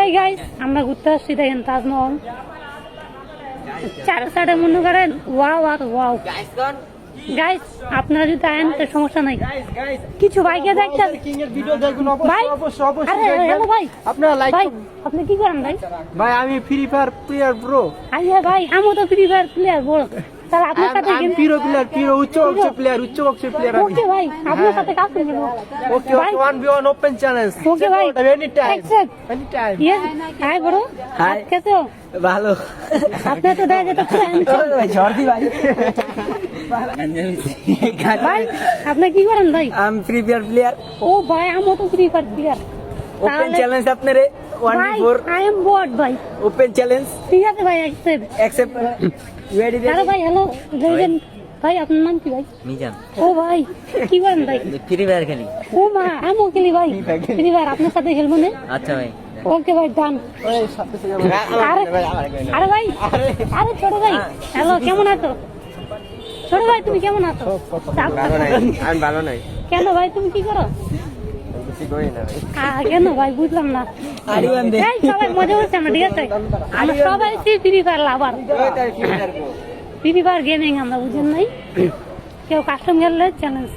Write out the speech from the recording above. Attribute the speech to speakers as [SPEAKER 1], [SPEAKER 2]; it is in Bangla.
[SPEAKER 1] এই গাইস আমরা ঘুরতে আসছি, দেখেন তাজমহল চার সাইডে মনে করেন ওয়াও আর ওয়াও। গাইস আপনারা যদি আয়েন তো সমস্যা নাই, কিছু ভাইকে দেখছেন ভাই। হ্যালো ভাই,
[SPEAKER 2] আপনারা লাইক
[SPEAKER 1] ভাই আপনি কি করেন ভাই?
[SPEAKER 2] ভাই আমি ফ্রি ফায়ার প্লেয়ার ব্রো।
[SPEAKER 1] আইয়া ভাই আমিও তো ফ্রি ফায়ার প্লেয়ার বড়, তাহলে আপনার সাথে
[SPEAKER 2] উচ্চ প্লেয়ার
[SPEAKER 1] ওকে ভাই আপনার সাথে কাজ করব।
[SPEAKER 2] ওকে 1v1 ওপেন চ্যালেঞ্জ।
[SPEAKER 1] ওকে ভাই
[SPEAKER 2] এনি টাইম
[SPEAKER 1] ইয়েস হাই বড় হাই কেসে हो?
[SPEAKER 2] ভালো।
[SPEAKER 1] আপনি তো দেখা যেত
[SPEAKER 2] ভাই ঝড়দি ভাই।
[SPEAKER 1] ভাই আপনি কি করেন ভাই?
[SPEAKER 2] আমি ফ্রি ফায়ার প্লেয়ার।
[SPEAKER 1] ও ভাই আমিও তো free fire player.
[SPEAKER 2] Open challenge আপনারে 1v4
[SPEAKER 1] আই এম বোর্ড ভাই।
[SPEAKER 2] ওপেন চ্যালেঞ্জ
[SPEAKER 1] ঠিক আছে ভাই
[SPEAKER 2] অ্যাকসেপ্ট রেডি
[SPEAKER 1] আরে ভাই হ্যালো ভাই আপনার নাম কি ভাই?
[SPEAKER 3] মিজান,
[SPEAKER 1] ও ভাই কি করেন ভাই?
[SPEAKER 3] ফ্রি ফায়ার খেলি।
[SPEAKER 1] ও মা আমিও খেলি ভাই ফ্রি ফায়ার, আপনার সাথে খেলবো না?
[SPEAKER 3] আচ্ছা ভাই,
[SPEAKER 1] ওকে ভাই ডান। আরে আরে ভাই আরে ছোট ভাই হ্যালো কেমন আছো? ছোট ভাই তুমি কেমন আছো?
[SPEAKER 2] আমি ভালো নাই।
[SPEAKER 1] কেন ভাই তুমি কি করো? কেন ভাই বুঝলাম না। এই সবাই মজা করছে আমরা, ঠিক আছে আমরা সবাই ফ্রি ফায়ার লাভার, ফ্রি ফায়ার গেমিং আমরা বুঝেন নাই। কেউ কাস্টম খেললে চ্যালেঞ্জ